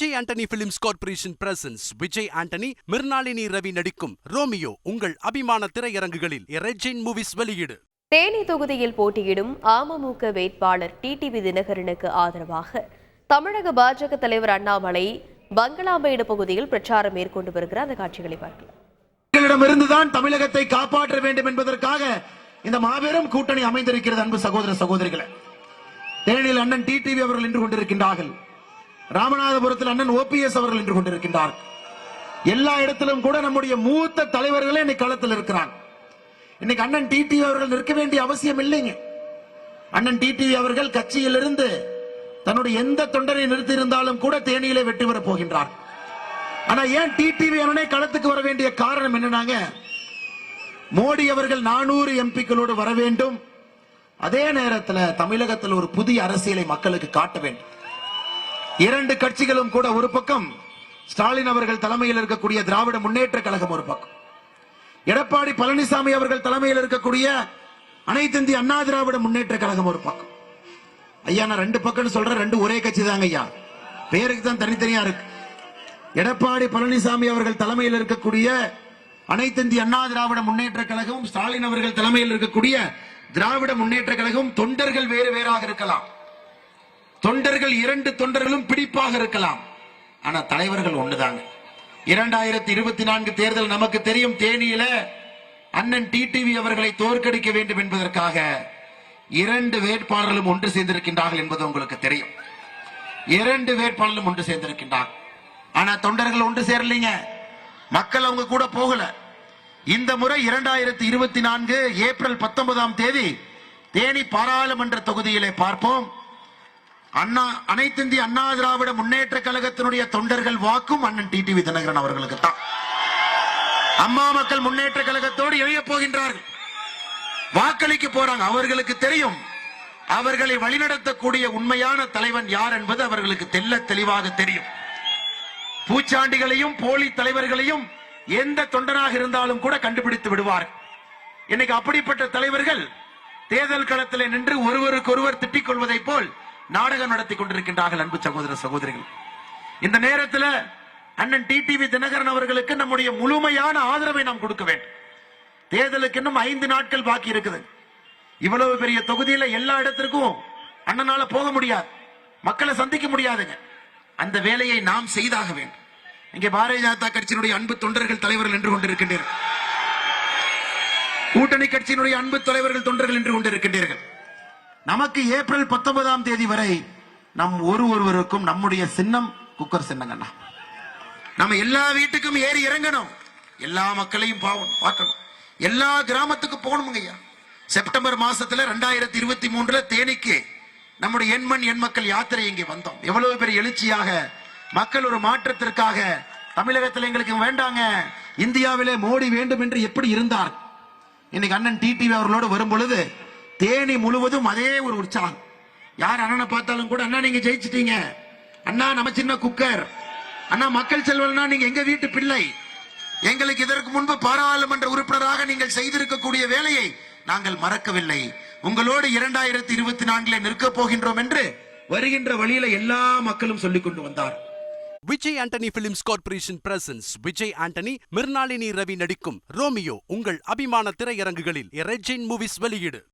Vijay Antony films corporation presents Vijay Antony, Mirnalini Ravi நடிக்கும் Romeo உங்கள் அபிமான திரையரங்குகளில் ரெஜின் மூவிஸ் வெளியீடு. தேனி தொகுதியில் போட்டியிடும் அமமுக வேட்பாளர் டிடிவி தினகரனுக்கு ஆதரவாக தமிழக பாஜக தலைவர் அண்ணாமலை பங்களாமேடு பகுதியில் பிரச்சாரம் மேற்கொண்டு வருகிறார். அந்த காட்சிகளை பார்க்கலாம். இருந்துதான் தமிழகத்தை காப்பாற்ற வேண்டும் என்பதற்காக இந்த மாபெரும் கூட்டணி அமைந்திருக்கிறது. அன்பு சகோதர சகோதரிகளை, தேனியில் அண்ணன் டிடிவி அவர்கள் நின்று கொண்டிருக்கின்றார்கள். ராமநாதபுரத்தில் அண்ணன் ஓபிஎஸ் அவர்கள் நின்று கொண்டிருக்கின்றார். எல்லா இடத்திலும் கூட நம்முடைய மூத்த தலைவர்களே இன்னைக்கு களத்தில் இருக்கிறார். இன்னைக்கு அண்ணன் டிடிவி அவர்கள் நிற்க வேண்டிய அவசியம் இல்லைங்க. அண்ணன் டிடிவி அவர்கள் கட்சியிலிருந்து தன்னுடைய எந்த தொண்டரை நிறுத்தி இருந்தாலும் கூட தேனியிலே வெற்றி பெற போகின்றார். ஆனா ஏன் டிடிவி அண்ணனை களத்துக்கு வர வேண்டிய காரணம் என்னன்னாங்க, மோடி அவர்கள் 400 எம்பிக்களோடு வர வேண்டும். அதே நேரத்தில் தமிழகத்தில் ஒரு புதிய அரசியலை மக்களுக்கு காட்ட வேண்டும். இரண்டு கட்சிகளும் கூட, ஒரு பக்கம் ஸ்டாலின் அவர்கள் தலைமையில் இருக்கக்கூடிய திராவிட முன்னேற்ற கழகம், ஒரு பக்கம் எடப்பாடி பழனிசாமி அவர்கள் தலைமையில் இருக்கக்கூடிய அனைத்து இந்திய அண்ணா திராவிட முன்னேற்ற கழகம் ஒரு பக்கம். ஐயா, நான் ரெண்டு பக்கம் சொல்றேன், ரெண்டு ஒரே கட்சி தாங்க ஐயா, பேருக்கு தான் தனித்தனியா இருக்கு. எடப்பாடி பழனிசாமி அவர்கள் தலைமையில் இருக்கக்கூடிய அனைத்து இந்திய அண்ணா திராவிட முன்னேற்ற கழகம், ஸ்டாலின் அவர்கள் தலைமையில் இருக்கக்கூடிய திராவிட முன்னேற்ற கழகம், தொண்டர்கள் வேறு வேறாக இருக்கலாம், தொண்டர்கள் இரண்டு தொண்டர்களும் பிடிப்பாக இருக்கலாம், ஆனா தலைவர்கள் ஒண்ணுதாங்க. 2024 தேர்தல் நமக்கு தெரியும். தேனியில அண்ணன் டிடிவி அவர்களை தோற்கடிக்க வேண்டும் என்பதற்காக இரண்டு வேட்பாளர்களும் ஒன்று சேர்ந்திருக்கின்றார்கள் என்பது உங்களுக்கு தெரியும். இரண்டு வேட்பாளர்களும் ஒன்று சேர்ந்திருக்கின்றார்கள். ஆனா தொண்டர்கள் ஒன்று சேரலீங்க. மக்கள் அவங்க கூட போகல. இந்த முறை 2024 ஏப்ரல் 19ஆம் தேதி தேனி பாராளுமன்ற தொகுதியிலே பார்ப்போம். அனைத்து இந்திய அண்ணா திராவிட முன்னேற்ற கழகத்தினுடைய தொண்டர்கள் வாக்கும் அண்ணன் டிடிவி தினகரன் அவர்களுக்கு தான். அம்மா மக்கள் முன்னேற்ற கழகத்தோடு இணைய போகின்றார்கள், வாக்களிக்க போறாங்க. அவர்களுக்கு தெரியும் அவர்களை வழிநடத்தக்கூடிய உண்மையான தலைவன் யார் என்பது அவர்களுக்கு தெல்ல தெளிவாக தெரியும். பூச்சாண்டிகளையும் போலி தலைவர்களையும் எந்த தொண்டனாக இருந்தாலும் கூட கண்டுபிடித்து விடுவார். இன்னைக்கு அப்படிப்பட்ட தலைவர்கள் தேர்தல் களத்தில் நின்று ஒருவருக்கொருவர் திட்டிக் கொள்வதை போல் நாடகம் நடத்தி கொண்டிருக்கின்றார்கள். அன்பு சகோதர சகோதரிகள், இந்த நேரத்தில் அண்ணன் டிடிவி தினகரன் அவர்களுக்கு நம்முடைய முழுமையான ஆதரவை நாம் கொடுக்க வேண்டும். தேர்தலுக்கு இன்னும் 5 நாட்கள் பாக்கி இருக்குது. இவ்வளவு பெரிய தொகுதியில எல்லா இடத்திற்கும் அண்ணனால போக முடியாது, மக்களை சந்திக்க முடியாதுங்க. அந்த வேலையை நாம் செய்தாக வேண்டும். இங்கே பாரதிய ஜனதா கட்சியினுடைய அன்பு தொண்டர்கள் தலைவர்கள் என்று கொண்டிருக்கின்றனர், கூட்டணி கட்சியினுடைய அன்பு தலைவர்கள் தொண்டர்கள் என்று கொண்டிருக்கின்றீர்கள். நமக்கு ஏப்ரல் 19ஆம் தேதி வரை நம் ஒருவருக்கும் நம்முடைய சின்னம் குக்கர் சின்னங்கண்ணா. நம்ம எல்லா வீட்டுக்கும் ஏறி இறங்கணும், எல்லா மக்களையும் பார்க்கணும், எல்லா கிராமத்துக்கும் போகணும். செப்டம்பர் மாசத்துல 2023 தேனிக்கு நம்முடைய எண்மண் எண் மக்கள் யாத்திரை இங்கே வந்தோம். எவ்வளவு பெரிய எழுச்சியாக மக்கள் ஒரு மாற்றத்திற்காக தமிழகத்தில் எங்களுக்கு வேண்டாங்க, இந்தியாவிலே மோடி வேண்டும் என்று எப்படி இருந்தார். இன்னைக்கு அண்ணன் டிடிவி அவர்களோடு வரும் பொழுது தேனி முழுவதும் அதே ஒரு உற்சாகம். யார் அண்ணனை பார்த்தாலும் கூட, அண்ணா நீங்க ஜெயிச்சிட்டீங்க, அண்ணா நம்ம சின்ன குக்கர், அண்ணா மக்கள் செல்வன்னா நீங்க எங்க வீட்டு பிள்ளை, எங்களுக்கு இதற்கு முன்பு பாராளுமன்ற உறுப்பினராக நீங்கள் செய்திருக்கக்கூடிய வேலையை நாங்கள் மறக்கவில்லை, உங்களோடு 2024 நிற்க போகின்றோம் என்று வருகின்ற வழியில எல்லா மக்களும் சொல்லிக் கொண்டு வந்தார். Vijay Antony films corporation presents Vijay Antony, Mirnalini Ravi நடிக்கும் ரோமியோ உங்கள் அபிமான திரையரங்குகளில் ரெஜின் மூவிஸ் வெளியீடு.